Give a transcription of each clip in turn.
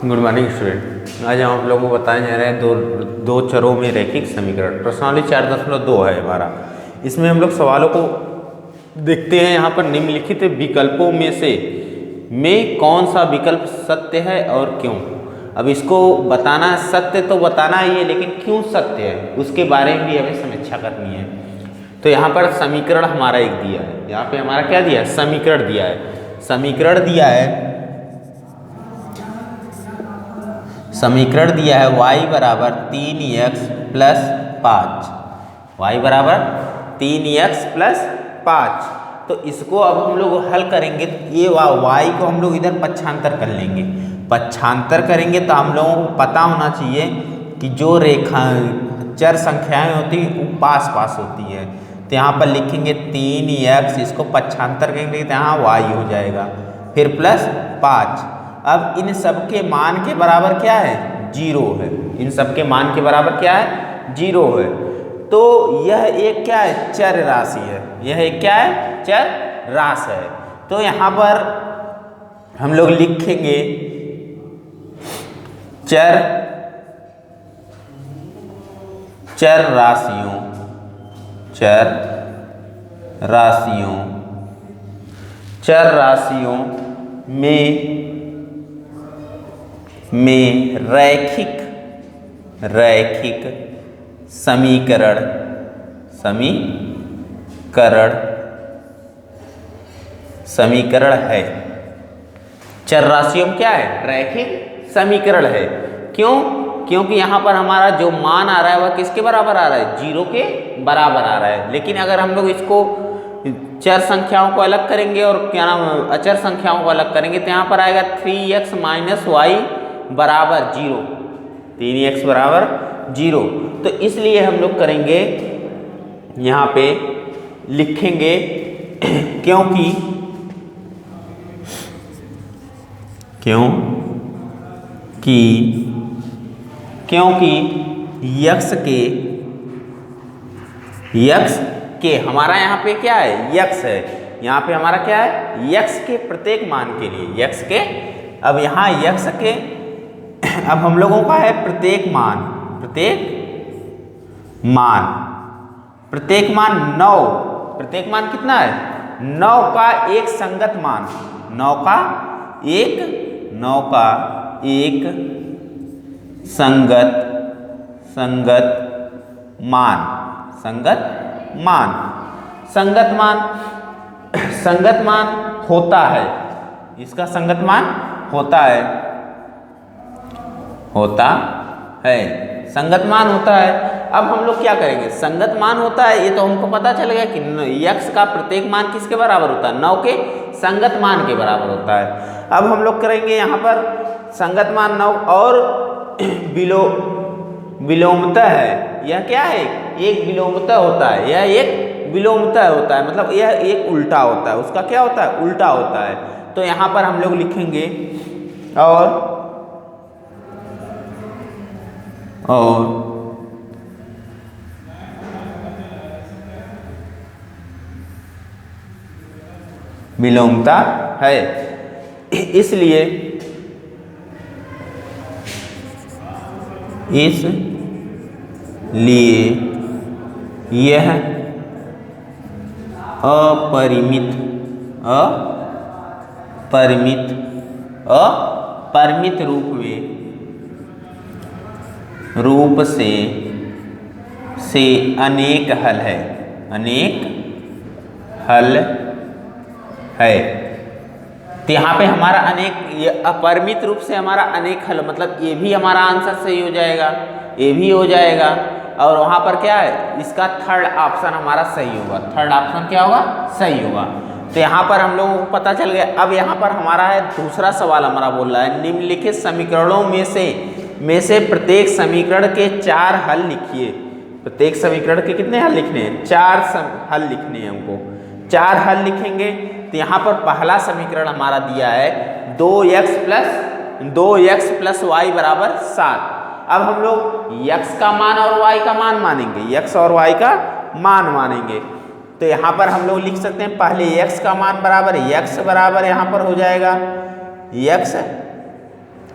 Good morning student. आज हम आप लोगों को बताने जा रहे हैं दो चरों में रैखिक समीकरण। प्रश्नावली 4.2 है हमारा। इसमें हम लोग सवालों को देखते हैं। यहाँ पर निम्नलिखित विकल्पों में कौन सा विकल्प सत्य है और क्यों। अब इसको बताना है, सत्य तो बताना ही है, लेकिन क्यों सत्य है उसके बारे में भी हमें समीक्षा करनी है। तो यहाँ पर समीकरण हमारा एक दिया है। यहाँ पे हमारा क्या दिया है? समीकरण दिया है। समीकरण दिया है y बराबर 3x प्लस 5। y बराबर 3x प्लस 5। तो इसको अब हम लोग हल करेंगे। ये y को हम लोग इधर पक्षांतर कर लेंगे। पक्षांतर करेंगे तो हम लोगों को पता होना चाहिए कि जो रेखा चर संख्याएं होती हैं वो पास पास होती है। तो यहाँ पर लिखेंगे 3x, इसको पक्षांतर करेंगे तो यहाँ y हो जाएगा, फिर प्लस 5। अब इन सब के मान के बराबर क्या है? 0 है। इन सब के मान के बराबर क्या है? 0 है। तो यह एक क्या है? चर राशि है। यह एक क्या है? चर राशि है। तो यहाँ पर हम लोग लिखेंगे चर राशियों में रैखिक समीकरण है। चर राशियों में क्या है? रैखिक समीकरण है। क्यों? क्योंकि यहाँ पर हमारा जो मान आ रहा है वह किसके बराबर आ रहा है? 0 के बराबर आ रहा है। लेकिन अगर हम लोग इसको चर संख्याओं को अलग करेंगे और क्या नाम अचर संख्याओं को अलग करेंगे तो यहाँ पर आएगा 3x माइनस वाई बराबर 0। 3x बराबर 0। तो इसलिए हम लोग करेंगे, यहाँ पे लिखेंगे क्योंकि यक्स के हमारा यहाँ पे क्या है? यक्स है। यहाँ पे हमारा क्या है? यक्स के प्रत्येक मान के लिए यक्स के। अब यहाँ यक्स के अब हम लोगों का है प्रत्येक मान 9। प्रत्येक मान कितना है? 9 का एक संगत मान। 9 का एक संगत मान होता है। इसका संगत मान होता है। संगत मान होता है। अब हम लोग क्या करेंगे? संगत मान होता है, ये तो हमको पता चल गया कि यक्स का प्रत्येक मान किसके बराबर होता है? 9 के संगत मान के बराबर होता है। अब हम लोग करेंगे यहाँ पर संगत मान 9 और विलोमतः है। यह क्या है? एक विलोमतः होता है। यह एक विलोमतः होता है, मतलब यह एक उल्टा होता है। उसका क्या होता है? उल्टा होता है। तो यहाँ पर हम लोग लिखेंगे और विलोमता है। इसलिए यह अपरिमित रूप से अनेक हल है। तो यहाँ पे हमारा अपरिमित रूप से हमारा अनेक हल, मतलब ये भी हमारा आंसर सही हो जाएगा, ये भी हो जाएगा। और वहाँ पर क्या है? इसका थर्ड ऑप्शन हमारा सही होगा। थर्ड ऑप्शन क्या होगा? सही होगा। तो यहाँ पर हम लोगों को पता चल गया। अब यहाँ पर हमारा है दूसरा सवाल हमारा बोल रहा है निम्नलिखित समीकरणों में से प्रत्येक समीकरण के 4 हल लिखिए। प्रत्येक समीकरण के कितने हल लिखने हैं? 4 हल लिखने हैं हमको। 4 हल लिखेंगे। तो यहाँ पर पहला समीकरण हमारा दिया है 2x प्लस वाई बराबर 7। अब हम लोग x का मान और y का मान मानेंगे। x और y का मान मानेंगे। तो यहाँ पर हम लोग लिख सकते हैं पहले x का मान बराबर x बराबर यहाँ पर हो जाएगा x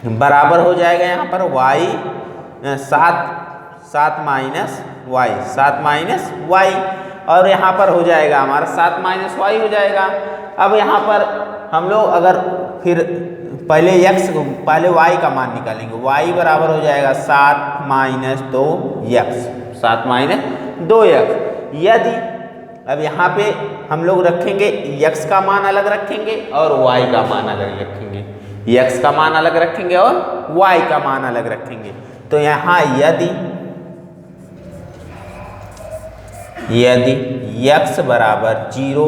बराबर हो जाएगा यहाँ पर Y 7 minus Y, 7 minus Y, और यहाँ पर हो जाएगा हमारा 7 माइनस वाई हो जाएगा। अब यहाँ पर हम लोग अगर फिर पहले पहले y का मान निकालेंगे, y बराबर हो जाएगा 7 माइनस 2x, 7 माइनस 2x। यदि अब यहाँ पे हम लोग रखेंगे x का मान अलग रखेंगे और y का मान अलग रखेंगे, x का मान अलग रखेंगे और y का मान अलग रखेंगे। तो यहाँ यदि x बराबर 0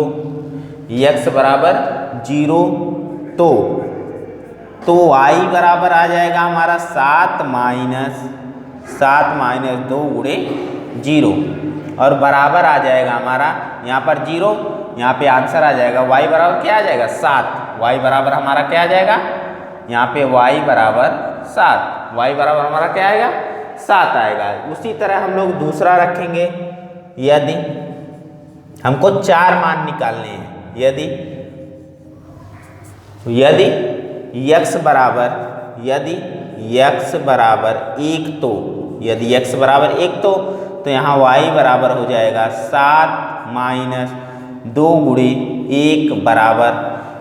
तो y बराबर आ जाएगा हमारा 7 माइनस 2 गुणे 0, और बराबर आ जाएगा हमारा यहाँ पर 0, यहाँ पे आंसर आ जाएगा y बराबर क्या आ जाएगा 7, y बराबर हमारा क्या आ जाएगा यहाँ पे y बराबर 7, y बराबर हमारा क्या आएगा 7 आएगा। उसी तरह हम लोग दूसरा रखेंगे, यदि हमको 4 मान निकालने हैं, यदि x बराबर 1 तो यहाँ y बराबर हो जाएगा 7 माइनस 2 गुणे 1 बराबर,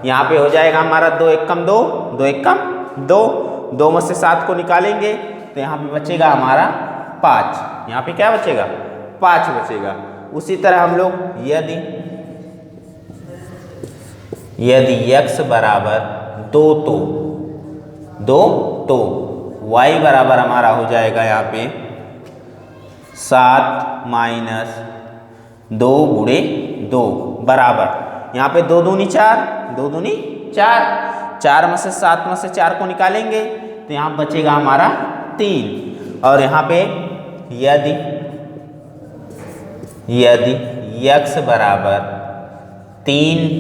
यहाँ पे हो जाएगा हमारा 2 एकम 2, 2 एकम 2, 2 में से 7 को निकालेंगे तो यहाँ पे बचेगा हमारा 5, यहाँ पे क्या बचेगा 5 बचेगा। उसी तरह हम लोग यदि x बराबर 2 तो y बराबर हमारा हो जाएगा यहाँ पे 7 माइनस 2 गुणे 2 बराबर, यहाँ पे 2 दूनी 4, 2 दूनी 4, 4 में से 7 में से 4 को निकालेंगे तो यहाँ बचेगा हमारा 3, और यहाँ पे यदि x बराबर 3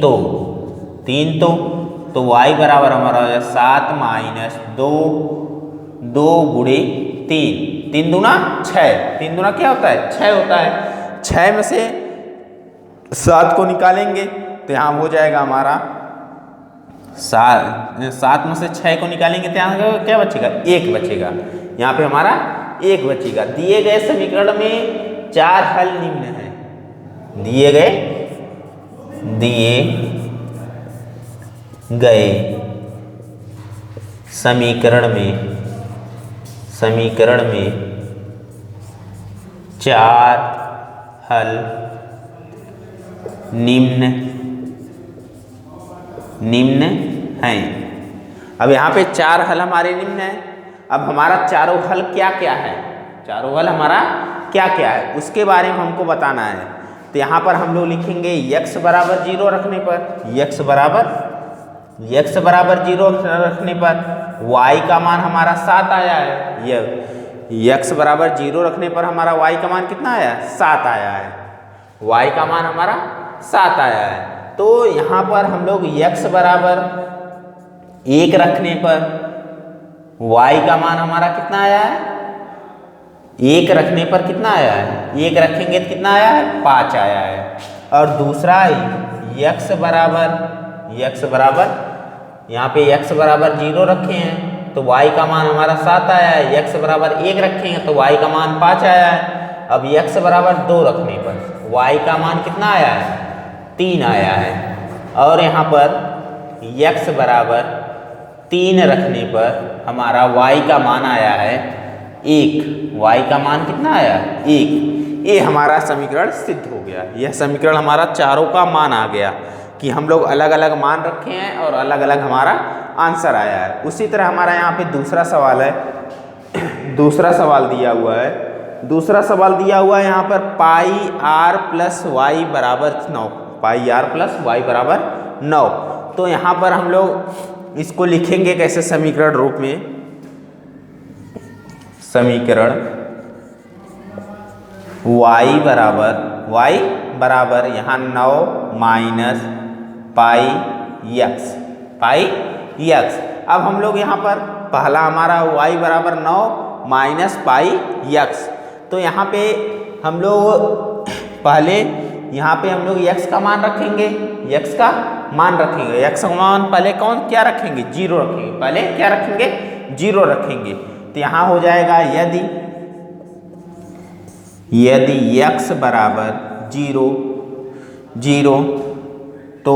तो y बराबर हमारा हो जाएगा 7 माइनस 2 गुणे 3, 3 दूना 6, 3 दूना क्या होता है 6 होता है, 6 में से 7 को निकालेंगे तो यहाँ हो जाएगा हमारा 7 में से 6 को निकालेंगे तो यहाँ क्या बचेगा 1 बचेगा, यहाँ पे हमारा 1 बचेगा। दिए गए समीकरण में 4 हल निम्न है, दिए गए समीकरण में 4 हल निम्न हैं। अब यहाँ पे 4 हल हमारे निम्न हैं। अब हमारा चारों हल क्या क्या है, चारों हल हमारा क्या क्या है उसके बारे में हमको बताना है। तो यहाँ पर हम लोग लिखेंगे x बराबर 0 रखने पर, x बराबर 0 रखने पर y का मान हमारा 7 आया है। ये x बराबर 0 रखने पर हमारा y का मान कितना आया है 7 आया है, y का मान हमारा 7 आया है। तो यहाँ पर हम लोग x बराबर 1 रखने पर y का मान हमारा कितना आया है, 1 रखने पर कितना आया है, 1 रखेंगे तो कितना आया है 5 आया है। और दूसरा x बराबर यहाँ पे x बराबर 0 रखे हैं तो y का मान हमारा 7 आया है, x बराबर 1 रखेंगे तो y का मान 5 आया है। अब x बराबर 2 रखने पर y का मान कितना आया है 3 आया है। और यहाँ पर x बराबर 3 रखने पर हमारा y का मान आया है 1, y का मान कितना आया 1। ये हमारा समीकरण सिद्ध हो गया, यह समीकरण हमारा चारों का मान आ गया कि हम लोग अलग अलग मान रखे हैं और अलग अलग हमारा आंसर आया है। उसी तरह हमारा यहाँ पे दूसरा सवाल है, दूसरा सवाल दिया हुआ है यहाँ पर पाई r प्लस वाई बराबर 9, पाई r प्लस वाई बराबर 9। तो यहाँ पर हम लोग इसको लिखेंगे कैसे समीकरण रूप में, समीकरण y बराबर यहाँ 9 माइनस पाई x। अब हम लोग यहाँ पर पहला हमारा y बराबर 9 माइनस पाई x, तो यहाँ पे हम लोग पहले यहाँ पे हम लोग x का मान रखेंगे, x का मान पहले क्या रखेंगे 0 रखेंगे, पहले क्या रखेंगे जीरो रखेंगे तो यहाँ हो जाएगा यदि x बराबर जीरो तो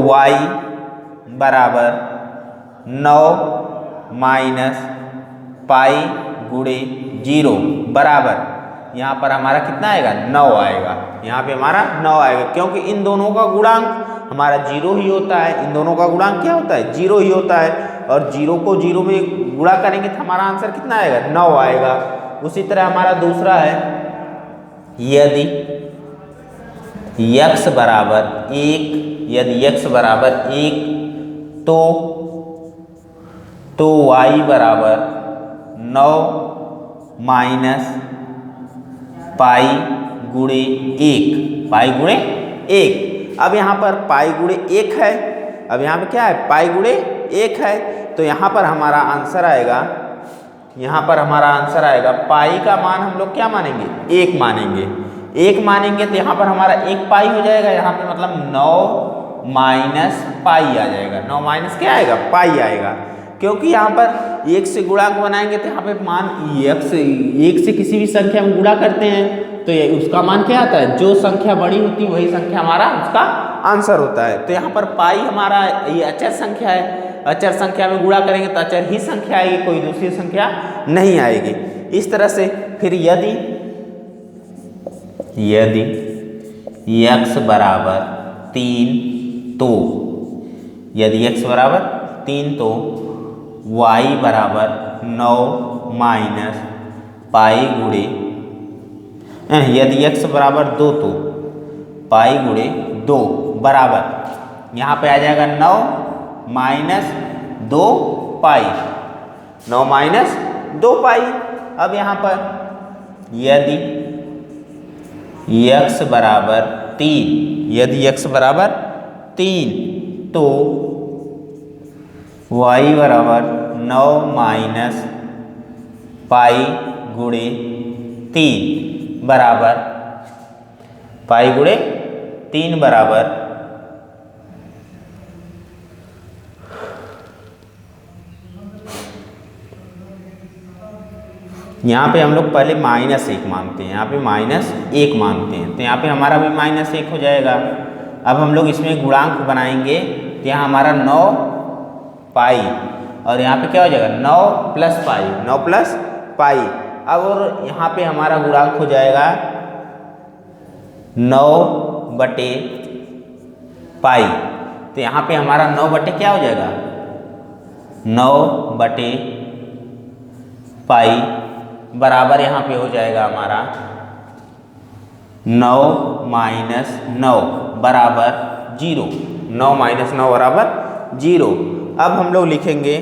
y बराबर 9 माइनस पाई गुणे जीरो बराबर यहाँ पर हमारा कितना आएगा 9 आएगा। यहाँ पे हमारा 9 आएगा क्योंकि इन दोनों का गुणांक हमारा जीरो ही होता है। इन दोनों का गुणांक क्या होता है? जीरो ही होता है। और जीरो को जीरो में गुणा करेंगे तो हमारा आंसर कितना आएगा? 9 आएगा। उसी तरह हमारा दूसरा है यदि x बराबर 1 तो y बराबर 9 माइनस पाई गुणे 1 अब यहाँ पर पाई गुणे 1 है। अब यहाँ पे क्या है? पाई गुणे 1 है। तो यहाँ पर हमारा आंसर आएगा पाई का मान हम लोग क्या मानेंगे? 1 मानेंगे तो यहाँ पर हमारा 1 पाई हो जाएगा। यहाँ पे मतलब 9 माइनस पाई आ जाएगा। 9 माइनस क्या आएगा? पाई आएगा। क्योंकि यहाँ पर 1 से गुणांक बनाएंगे तो यहाँ पे मान 1 से किसी भी संख्या में गुणा करते हैं तो ये उसका मान क्या आता है? जो संख्या बड़ी होती है वही संख्या हमारा उसका आंसर होता है। तो यहाँ पर पाई हमारा ये अचर संख्या है। अचर संख्या में गुणा करेंगे तो अचर ही संख्या आएगी, कोई दूसरी संख्या नहीं आएगी। इस तरह से फिर यदि x बराबर 3 तो y बराबर 9 माइनस पाई गुणे यदि x बराबर 2 तो पाई गुणे 2 बराबर यहाँ पे आ जाएगा 9 माइनस 2 पाई। अब यहाँ पर यदि x बराबर 3 तो y बराबर 9 माइनस पाई गुणे 3 बराबर पाई गुणे 3 बराबर यहाँ पे हम लोग पहले -1 मानते हैं। तो यहाँ पे हमारा भी -1 हो जाएगा। अब हम लोग इसमें गुणांक बनाएंगे तो यहाँ हमारा 9 पाई और यहाँ पे क्या हो जाएगा? 9 प्लस पाई। अब और यहाँ पे हमारा गुणांक हो जाएगा 9 बटे पाई। तो यहाँ पे हमारा 9 बटे क्या हो जाएगा? 9 बटे पाई बराबर यहाँ पे हो जाएगा हमारा 9 माइनस 9 बराबर 0। 9 माइनस 9 बराबर 0। अब हम लोग लिखेंगे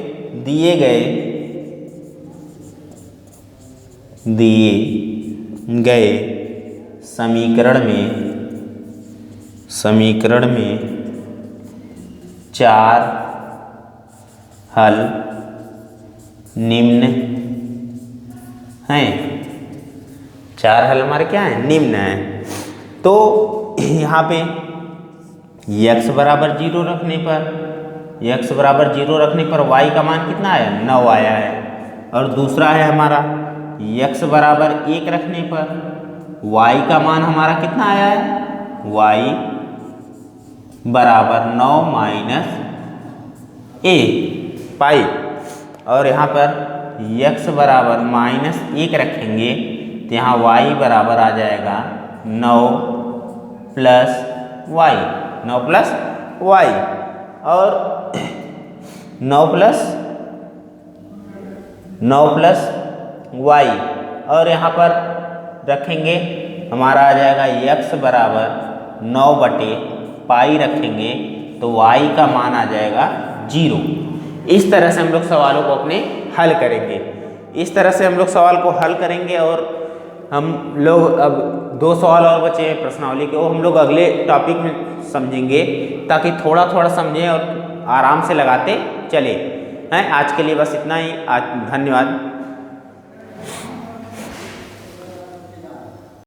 दिए गए समीकरण में 4 हल निम्न हैं। 4 हल हमारे क्या हैं? निम्न हैं। तो यहाँ पे x बराबर 0 रखने पर y का मान कितना आया? 9 आया है। और दूसरा है हमारा x बराबर 1 रखने पर y का मान हमारा कितना आया है? y बराबर 9 माइनस पाई। और यहाँ पर x बराबर -1 रखेंगे तो यहाँ y बराबर आ जाएगा 9 प्लस y और 9 प्लस y और यहाँ पर रखेंगे हमारा आ जाएगा x बराबर 9 बटे पाई रखेंगे तो y का मान आ जाएगा 0। इस तरह से हम लोग सवालों को अपने हल करेंगे। और हम लोग अब 2 सवाल और बचे हैं प्रश्नावली के, वो हम लोग अगले टॉपिक में समझेंगे ताकि थोड़ा समझें और आराम से लगाते चले हैं। आज के लिए बस इतना ही। धन्यवाद।